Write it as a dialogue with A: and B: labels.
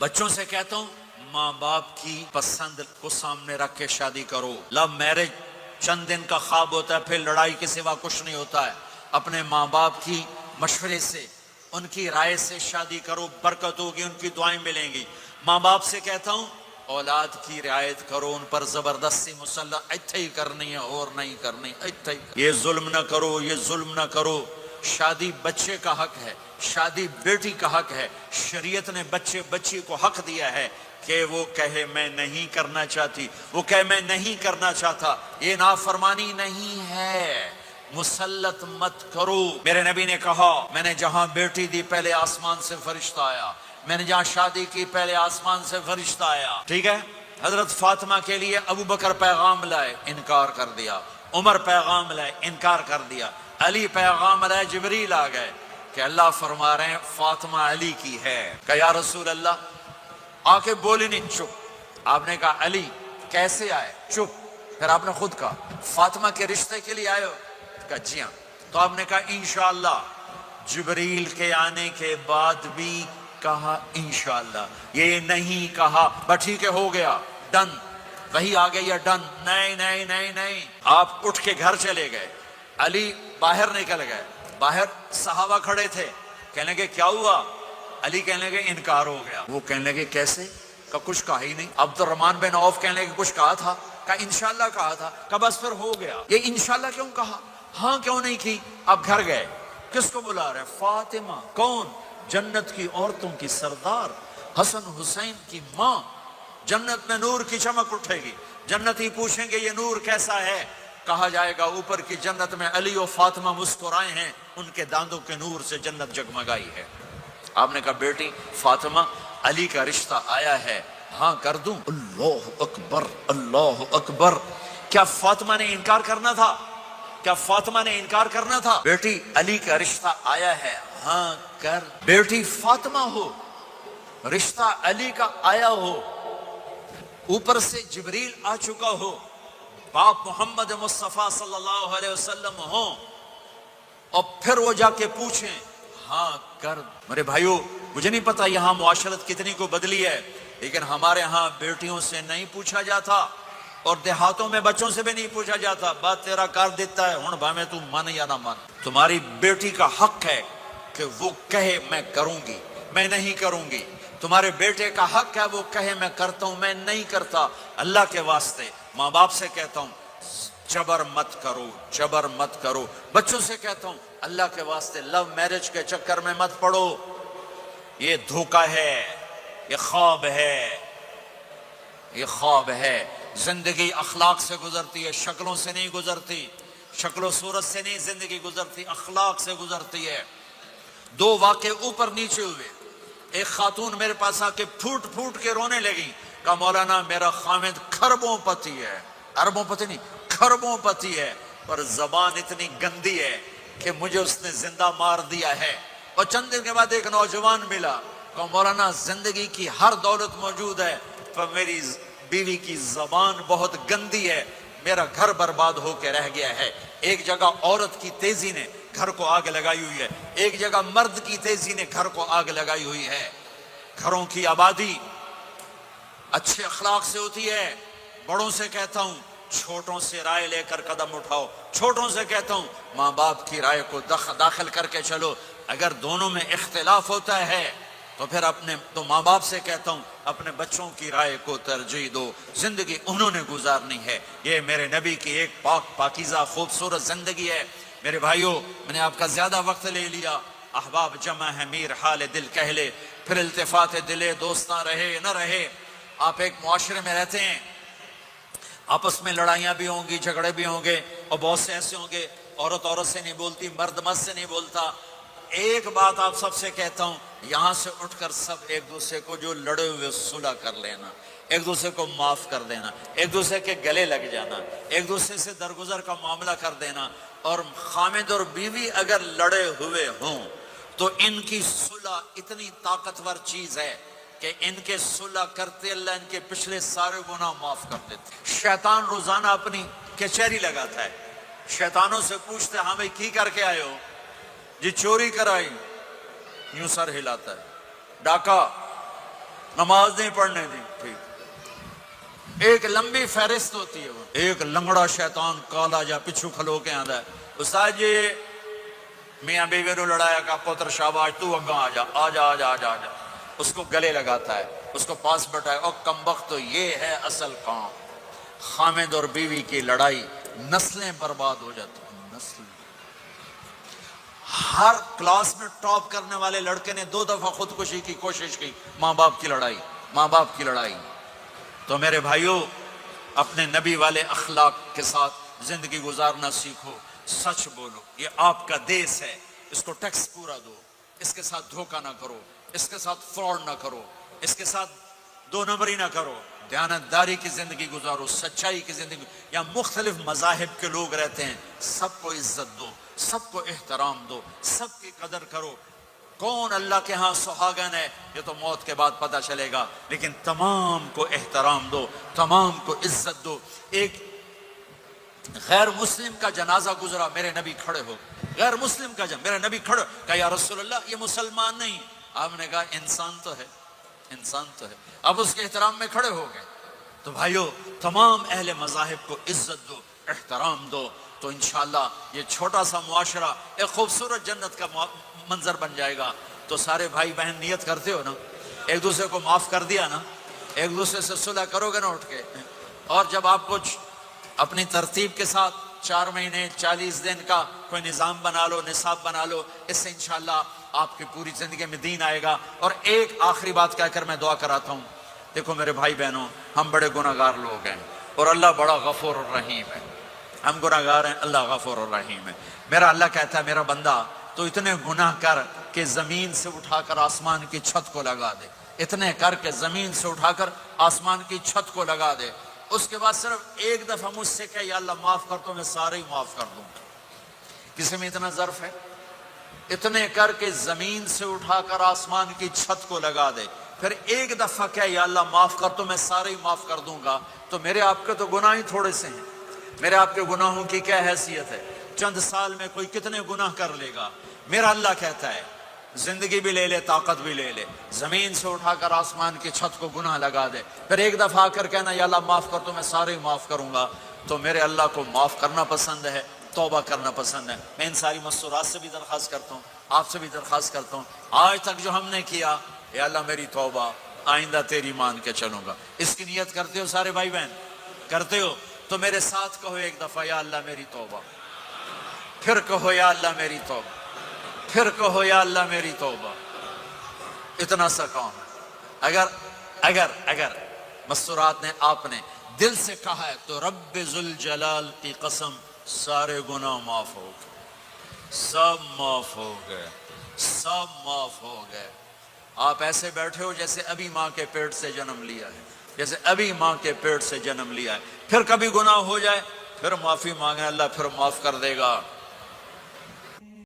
A: بچوں سے کہتا ہوں ماں باپ کی پسند کو سامنے رکھ کے شادی کرو. لو میرج چند دن کا خواب ہوتا ہے، پھر لڑائی کے سوا کچھ نہیں ہوتا ہے. اپنے ماں باپ کی مشورے سے، ان کی رائے سے شادی کرو، برکت ہوگی، ان کی دعائیں ملیں گی. ماں باپ سے کہتا ہوں اولاد کی رعایت کرو، ان پر زبردستی مسلط ایتھے ہی کرنی ہے اور نہیں کرنی، ایتھے ہی یہ ظلم نہ کرو، یہ ظلم نہ کرو. شادی بچے کا حق ہے، شادی بیٹی کا حق ہے. شریعت نے بچی کو حق دیا ہے کہ وہ کہے میں نہیں کرنا چاہتی، وہ کہے میں نہیں کرنا چاہتا. یہ نافرمانی نہیں ہے. مسلط مت کرو. میرے نبی نے کہا میں نے جہاں بیٹی دی پہلے آسمان سے فرشتہ آیا، میں نے جہاں شادی کی پہلے آسمان سے فرشتہ آیا. ٹھیک ہے. حضرت فاطمہ کے لیے ابو بکر پیغام لائے، انکار کر دیا. عمر پیغام لائے، انکار کر دیا. علی پیغام لائے، جبریل آ گئے کہ اللہ فرما رہے ہیں فاطمہ علی کی ہے. کہ یا رسول اللہ، آ کے بولے نہیں، چپ. آپ نے کہا علی کیسے آئے؟ چپ. پھر آپ نے خود کہا فاطمہ کے رشتے کے لیے آئے ہو؟ کہا جی ہاں. تو آپ نے کہا انشاءاللہ. جبریل کے آنے کے بعد بھی کہا انشاءاللہ، یہ نہیں کہا بس ٹھیک ہے ہو گیا ڈن، وہی آ گئی ہے ڈن. نہیں نہیں نہیں نہیں. آپ اٹھ کے گھر چلے گئے. علی باہر نکل گئے. باہر صحابہ کھڑے تھے. کہنے لگے کیا ہوا؟ علی کہنے لگے انکار ہو گیا. وہ کہنے لگے کیسے؟ کہ کچھ کہا ہی نہیں. عبد الرحمن بن عوف کہنے لگے کچھ کہا تھا؟ کہ انشاءاللہ کہا تھا. کہ بس پھر ہو گیا. یہ انشاءاللہ کیوں کہا؟ ہاں کیوں نہیں کی؟ اب گھر گئے. کس کو بلا رہے؟ فاطمہ. کون؟ جنت کی عورتوں کی سردار، حسن حسین کی ماں. جنت میں نور کی چمک اٹھے گی. جنتی پوچھیں گے یہ نور کیسا ہے؟ کہا جائے گا اوپر کی جنت میں علی و فاطمہ مسکرائے ہیں، ان کے دانتوں کے نور سے جنت جگمگائی ہے. آپ نے کہا بیٹی فاطمہ، علی کا رشتہ آیا ہے، ہاں کر دوں؟ اللہ اکبر اللہ اکبر. کیا فاطمہ نے انکار کرنا تھا؟ کیا فاطمہ نے انکار کرنا تھا؟ بیٹی علی کا رشتہ آیا ہے، ہاں کر. بیٹی فاطمہ ہو، رشتہ علی کا آیا ہو، اوپر سے جبریل آ چکا ہو، باپ محمد مصطفیٰ صلی اللہ علیہ وسلم ہوں، اور پھر وہ جا کے پوچھیں ہاں کر. میرے بھائیو، مجھے نہیں پتا یہاں معاشرت کتنی کو بدلی ہے، لیکن ہمارے ہاں بیٹیوں سے نہیں پوچھا جاتا، اور دیہاتوں میں بچوں سے بھی نہیں پوچھا جاتا. بات تیرا کر دیتا ہے ہن بھاویں تو من یا نہ من. تمہاری بیٹی کا حق ہے کہ وہ کہے میں کروں گی، میں نہیں کروں گی. تمہارے بیٹے کا حق ہے وہ کہے میں کرتا ہوں، میں نہیں کرتا. اللہ کے واسطے ماں باپ سے کہتا ہوں جبر مت کرو، جبر مت کرو. بچوں سے کہتا ہوں اللہ کے واسطے لو میرج کے چکر میں مت پڑو. یہ دھوکہ ہے، یہ خواب ہے، یہ خواب ہے. زندگی اخلاق سے گزرتی ہے، شکلوں سے نہیں گزرتی. شکل و صورت سے نہیں زندگی گزرتی، اخلاق سے گزرتی ہے. دو واقعے اوپر نیچے ہوئے. ایک خاتون میرے پاس آ کے پھوٹ پھوٹ کے رونے لگی. کہا مولانا میرا خامد کھربوں پتی ہے، اربوں پتی نہیں، کھربوں پتی ہے، پر زبان اتنی گندی ہے کہ مجھے اس نے زندہ مار دیا ہے. اور چند دن کے بعد ایک نوجوان ملا. کہا مولانا زندگی کی ہر دولت موجود ہے، پر میری بیوی کی زبان بہت گندی ہے، میرا گھر برباد ہو کے رہ گیا ہے. ایک جگہ عورت کی تیزی نے گھر کو آگ لگائی ہوئی ہے، ایک جگہ مرد کی تیزی نے گھر کو آگ لگائی ہوئی ہے. گھروں کی آبادی اچھے اخلاق سے ہوتی ہے. بڑوں سے کہتا ہوں چھوٹوں سے رائے لے کر قدم اٹھاؤ. چھوٹوں سے کہتا ہوں ماں باپ کی رائے کو داخل کر کے چلو. اگر دونوں میں اختلاف ہوتا ہے تو ماں باپ سے کہتا ہوں اپنے بچوں کی رائے کو ترجیح دو. زندگی انہوں نے گزارنی ہے. یہ میرے نبی کی ایک پاکیزہ خوبصورت زندگی ہے. میرے بھائیوں، میں نے آپ کا زیادہ وقت لے لیا. احباب جمع ہے میر حال دل کہہ لے، پھر التفات دلے دوستاں رہے نہ رہے. آپ ایک معاشرے میں رہتے ہیں، آپس میں لڑائیاں بھی ہوں گی، جھگڑے بھی ہوں گے، اور بہت سے ایسے ہوں گے عورت عورت سے نہیں بولتی، مرد مرد سے نہیں بولتا. ایک بات آپ سب سے کہتا ہوں، یہاں سے اٹھ کر سب ایک دوسرے کو جو لڑے ہوئے صلح کر لینا، ایک دوسرے کو معاف کر دینا، ایک دوسرے کے گلے لگ جانا، ایک دوسرے سے درگزر کا معاملہ کر دینا. اور خامد اور بیوی اگر لڑے ہوئے ہوں تو ان کی صلح اتنی طاقتور چیز ہے کہ ان کے صلح کرتے اللہ ان کے پچھلے سارے گناہ معاف کر دیتے. شیطان روزانہ اپنی کچہری لگاتا ہے. شیطانوں سے پوچھتے ہاں بھائی کی کر کے آئے ہو؟ جی چوری کرائی. یوں سر ہلاتا ہے. ڈاکہ نماز نہیں پڑھنے دی، ٹھیک، ایک لمبی فہرست ہوتی ہے، وہ ایک لنگڑا شیطان کالا جا پچھو کھلو کے آندا ہے، استاد جی میاں بیوی نو لڑایا کا پتر شاباش تو اگاں آ جا آ جا آ جا آ جا آ جا، اس کو گلے لگاتا ہے، اس کو پاس بٹھائے، اور کمبخت، تو یہ ہے اصل کام، خامد اور بیوی کی لڑائی، نسلیں برباد ہو جاتی ہیں، نسلیں۔ ہر کلاس میں ٹاپ کرنے والے لڑکے نے 2 دفعہ خودکشی کی کوشش کی، ماں باپ کی لڑائی، ماں باپ کی لڑائی۔ تو میرے بھائیوں، اپنے نبی والے اخلاق کے ساتھ زندگی گزارنا سیکھو، سچ بولو، یہ آپ کا دیس ہے، اس کو ٹیکس پورا دو، اس کے ساتھ دھوکہ نہ کرو، اس کے ساتھ فراڈ نہ کرو، اس کے ساتھ 2 نمبری نہ کرو، دیانتداری کی زندگی گزارو، سچائی کی زندگی۔ یا مختلف مذاہب کے لوگ رہتے ہیں، سب کو عزت دو، سب کو احترام دو، سب کی قدر کرو۔ کون اللہ کے ہاں سہاگن ہے یہ تو موت کے بعد پتہ چلے گا، لیکن تمام کو احترام دو، تمام کو عزت دو۔ ایک غیر مسلم کا جنازہ گزرا، میرے نبی کھڑے ہو، غیر مسلم کا میرے نبی کھڑے، کہا یا رسول اللہ یہ مسلمان نہیں، آپ نے کہا انسان تو ہے، انسان تو ہے، اب اس کے احترام میں کھڑے ہو گئے۔ تو بھائیو، تمام اہل مذاہب کو عزت دو، احترام دو، تو انشاءاللہ یہ چھوٹا سا معاشرہ ایک خوبصورت جنت کا منظر بن جائے گا۔ تو سارے بھائی بہن نیت کرتے ہو نا، ایک دوسرے کو معاف کر دیا نا، ایک دوسرے سے صلح کرو گے نا اٹھ کے، اور جب آپ کچھ اپنی ترتیب کے ساتھ 4 مہینے 40 دن کا کوئی نظام بنا لو، نصاب بنا لو، اس سے انشاءاللہ آپ کی پوری زندگی میں دین آئے گا۔ اور ایک آخری بات کہہ کر میں دعا کراتا ہوں، دیکھو میرے بھائی بہنوں، ہم بڑے گناہگار لوگ ہیں اور اللہ بڑا غفور الرحیم ہے، ہم گناہگار ہیں، اللہ غفور الرحیم ہے۔ میرا اللہ کہتا ہے میرا بندہ تو اتنے گناہ کر کہ زمین سے اٹھا کر آسمان کی چھت کو لگا دے، اتنے کر کے زمین سے اٹھا کر آسمان کی چھت کو لگا دے، اس کے بعد صرف ایک دفعہ مجھ سے کہ یا اللہ معاف کر تو میں سارے ہی معاف کر دوں گا۔ کسی میں اتنا ظرف ہے؟ اتنے کر کے زمین سے اٹھا کر آسمان کی چھت کو لگا دے، پھر ایک دفعہ کہ یا اللہ معاف کر تو میں سارے ہی معاف کر دوں گا۔ تو میرے آپ کے تو گناہ ہی تھوڑے سے ہیں، میرے آپ کے گناہوں کی کیا حیثیت ہے؟ چند سال میں کوئی کتنے گناہ کر لے گا۔ میرا اللہ کہتا ہے زندگی بھی لے لے، طاقت بھی لے لے، زمین سے اٹھا کر آسمان کی چھت کو گناہ لگا دے، پھر ایک دفعہ آ کر کہنا یا اللہ معاف کر تو میں سارے ہی معاف کروں گا۔ تو میرے اللہ کو معاف کرنا پسند ہے، توبہ کرنا پسند ہے۔ میں ان ساری مستورات سے بھی درخواست کرتا ہوں، آپ سے بھی درخواست کرتا ہوں، آج تک جو ہم نے کیا، اے اللہ میری توبہ، آئندہ تیری مان کے چلوں گا۔ اس کی نیت کرتے ہو سارے بھائی بہن؟ کرتے ہو تو میرے ساتھ کہو ایک دفعہ یا اللہ میری توبہ، پھر کہو یا اللہ میری توبہ، پھر کہو یا اللہ میری توبہ۔ اتنا سا کام ہے۔ اگر مستورات نے آپ نے دل سے کہا ہے تو رب ذوالجلال کی قسم سارے گناہ معاف ہو گئے، سب معاف ہو گئے، سب معاف ہو گئے۔ آپ ایسے بیٹھے ہو جیسے ابھی ماں کے پیٹ سے جنم لیا ہے، جیسے ابھی ماں کے پیٹ سے جنم لیا ہے۔ پھر کبھی گناہ ہو جائے پھر معافی مانگے، اللہ پھر معاف کر دے گا۔